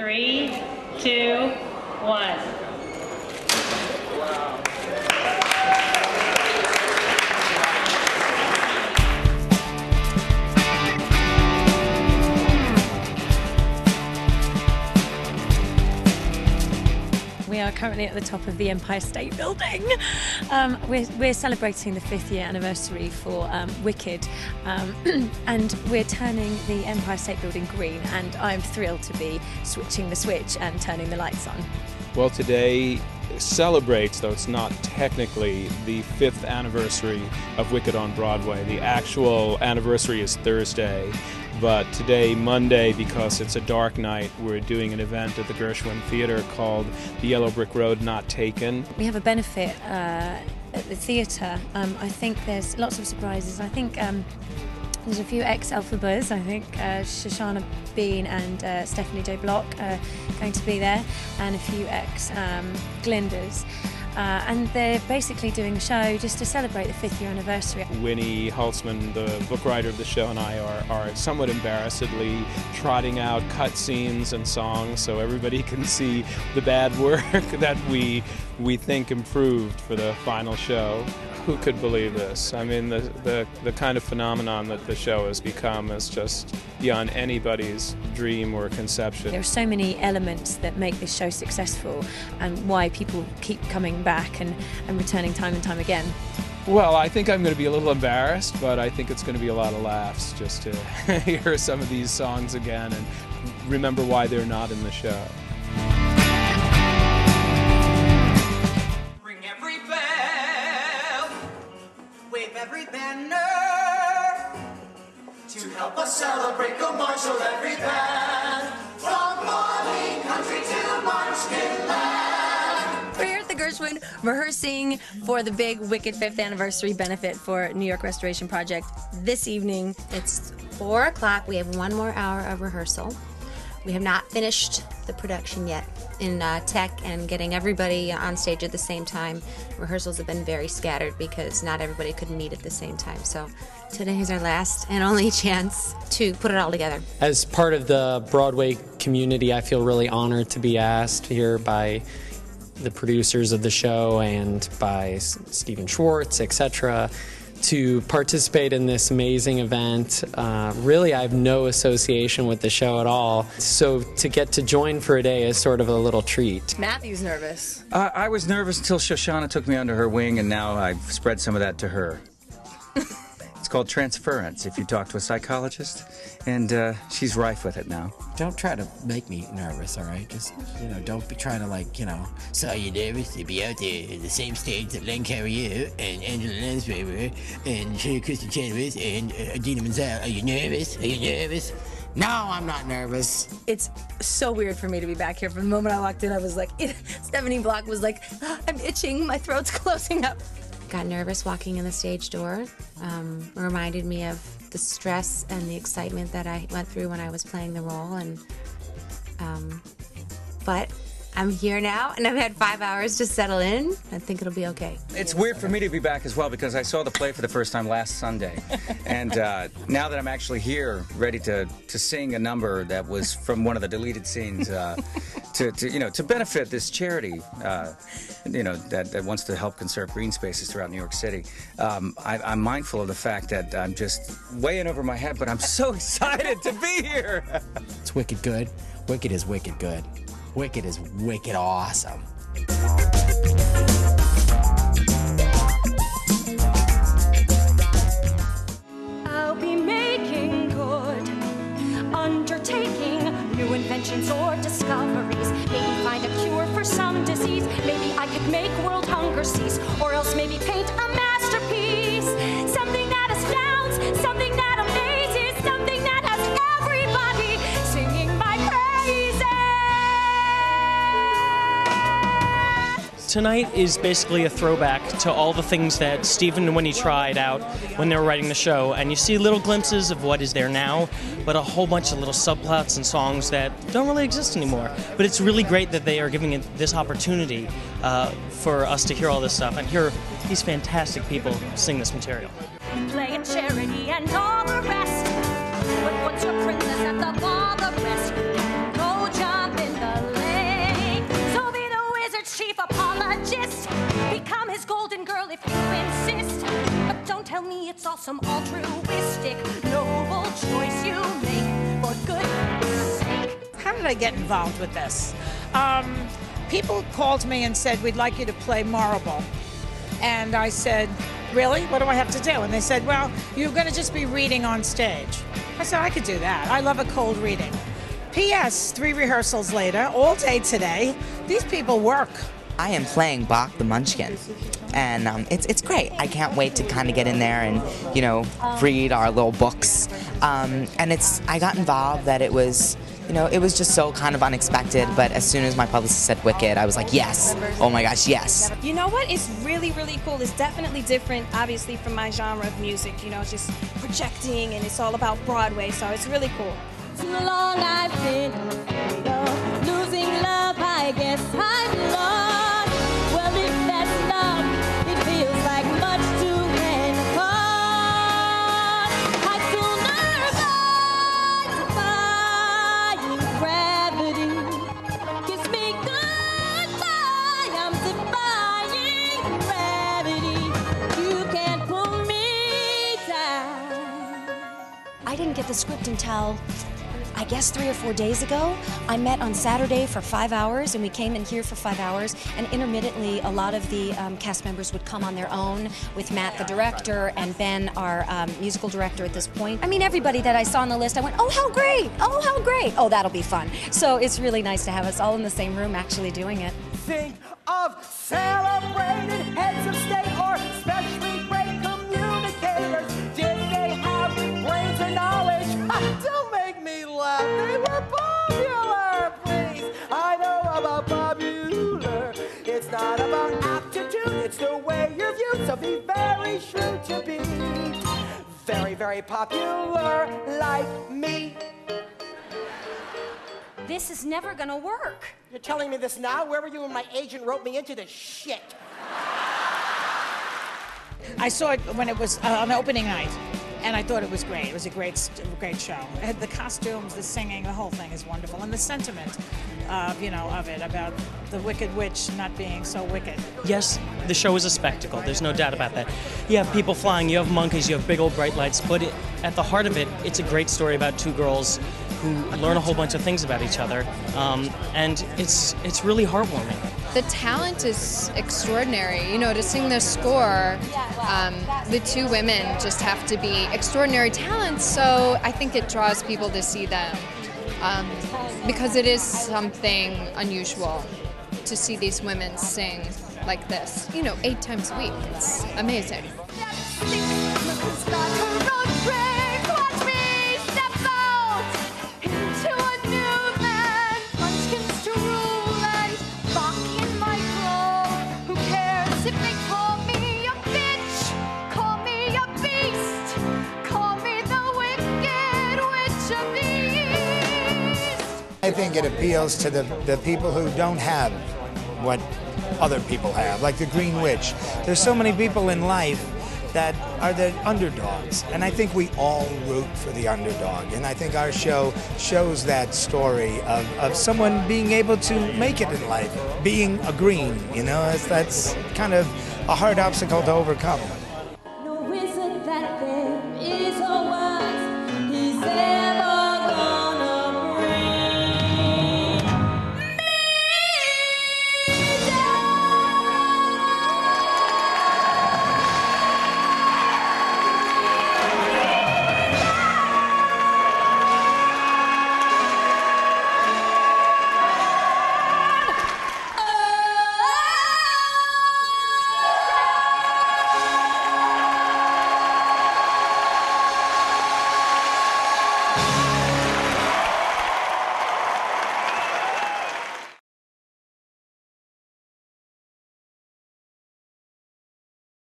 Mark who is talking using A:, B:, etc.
A: 3, 2, 1.
B: We are currently at the top of the Empire State Building. We're celebrating the 5th year anniversary for Wicked, and we're turning the Empire State Building green, and I'm thrilled to be switching the switch and turning the lights on.
C: Well, today celebrates, though it's not technically, the 5th anniversary of Wicked on Broadway. The actual anniversary is Thursday. But today, Monday, because it's a dark night, we're doing an event at the Gershwin Theatre called The Yellow Brick Road Not Taken.
B: We have a benefit at the theatre. I think there's lots of surprises. I think there's a few ex-Elphabas. I think Shoshana Bean and Stephanie J. Block are going to be there, and a few ex-Glindas. And they're basically doing a show just to celebrate the 5th year anniversary.
C: Winnie Holtzman, the book writer of the show, and I are somewhat embarrassedly trotting out cut scenes and songs so everybody can see the bad work that we think improved for the final show. Who could believe this? I mean, the kind of phenomenon that the show has become is just beyond anybody's dream or conception.
B: There are so many elements that make this show successful and why people keep coming back and returning time and time again.
C: Well, I think I'm going to be a little embarrassed, but I think it's going to be a lot of laughs just to hear some of these songs again and remember why they're not in the show.
D: Ring every bell, wave every banner, to help us celebrate, go marshal every band, from Marley Country to Munchkin Land.
B: We're here at the Gershwin rehearsing for the big Wicked 5th anniversary benefit for New York Restoration Project this evening.
E: It's 4 o'clock. We have 1 more hour of rehearsal. We have not finished the production yet in tech and getting everybody on stage at the same time. Rehearsals have been very scattered because not everybody could meet at the same time. So today is our last and only chance to put it all together.
F: As part of the Broadway community, I feel really honored to be asked here by the producers of the show and by Stephen Schwartz, etc., to participate in this amazing event. Really, I have no association with the show at all, so to get to join for a day is sort of a little treat.
B: Matthew's nervous.
G: I was nervous until Shoshana took me under her wing, and now I've spread some of that to her. It's called transference if you talk to a psychologist, and she's rife with it now.
H: Don't try to make me nervous, all right? Just, don't be trying to, like, so you're nervous to be out there at the same stage that Len Carrier and Angela Lansbury and Kristen Chenoweth and Idina Menzel. Are you nervous? Are you nervous? No, I'm not nervous.
B: It's so weird for me to be back here. From the moment I walked in, I was like, Stephanie Block was like, I'm itching, my throat's closing up.
E: Got nervous walking in the stage door. Reminded me of the stress and the excitement that I went through when I was playing the role, and but I'm here now, and I've had 5 hours to settle in. I think it'll be okay.
G: It's weird for me to be back as well because I saw the play for the first time last Sunday, and now that I'm actually here, ready to sing a number that was from one of the deleted scenes, to benefit this charity, that wants to help conserve green spaces throughout New York City. I'm mindful of the fact that I'm just way in over my head, but I'm so excited to be here.
H: It's wicked good. Wicked is wicked good. Wicked is wicked awesome.
I: I'll be making good, undertaking new inventions or discoveries. Maybe find a cure for some disease. Maybe I could make world hunger cease, or else maybe paint a masterpiece. Something that astounds, something that amazes, something that has everybody singing my praises.
J: Tonight is basically a throwback to all the things that Stephen and Winnie tried out when they were writing the show, and you see little glimpses of what is there now, but a whole bunch of little subplots and songs that don't really exist anymore. But it's really great that they are giving it this opportunity for us to hear all this stuff and hear these fantastic people sing this material.
I: Play at charity and all the rest, but once you're princess at the ball, the rest go jump in is golden, girl, if you insist. But don't tell me it's all some altruistic, noble choice you make, for goodness sake.
K: How did I get involved with this? People called me and said, we'd like you to play Marable. And I said, really? What do I have to do? And they said, well, you're going to just be reading on stage. I said, I could do that. I love a cold reading. P.S. 3 rehearsals later, all day today, these people work.
L: I am playing Bach the Munchkin, and it's great. I can't wait to kind of get in there and, you know, read our little books. And I got involved that it was, you know, it was just so kind of unexpected, but as soon as my publicist said Wicked, I was like, yes, oh my gosh, yes.
M: You know what? It's really, really cool. It's definitely different, obviously, from my genre of music. You know, it's just projecting, and it's all about Broadway, so it's really cool.
I: Too long I've been afraid of losing love, I guess I'm lost. Well, if that's love, it feels like much to Pentecost. I'd sooner die defying gravity. Kiss me goodbye, I'm defying gravity. You can't pull me down.
M: I didn't get the script until, I guess 3 or 4 days ago. I met on Saturday for 5 hours, and we came in here for 5 hours, and intermittently a lot of the cast members would come on their own with Matt, the director, and Ben, our musical director at this point. I mean, everybody that I saw on the list, I went, oh, how great, oh, how great, oh, that'll be fun. So it's really nice to have us all in the same room actually doing it.
D: Think of celebrated heads of state or especially great communicators. Did they have brains or knowledge? Don't make me laugh. They were popular, please. I know about popular. It's not about aptitude. It's the way you're viewed. So be very shrewd to be very, very popular like me.
M: This is never gonna work.
D: You're telling me this now? Where were you when my agent wrote me into this shit?
K: I saw it when it was on the opening night, and I thought it was great. It was a great show. It had the costumes, the singing, the whole thing is wonderful, and the sentiment, you know, of it about the Wicked Witch not being so wicked.
J: Yes, the show is a spectacle. There's no doubt about that. You have people flying, you have monkeys, you have big old bright lights, but at the heart of it, it's a great story about 2 girls who learn a whole bunch of things about each other, and it's really heartwarming.
N: The talent is extraordinary. You know, to sing the score, the 2 women just have to be extraordinary talents, so I think it draws people to see them because it is something unusual to see these women sing like this, you know, 8 times a week. It's amazing.
O: I think it appeals to the people who don't have what other people have, like the Green Witch. There's so many people in life that are the underdogs, and I think we all root for the underdog, and I think our show shows that story of someone being able to make it in life, being a green, you know, that's kind of a hard obstacle to overcome.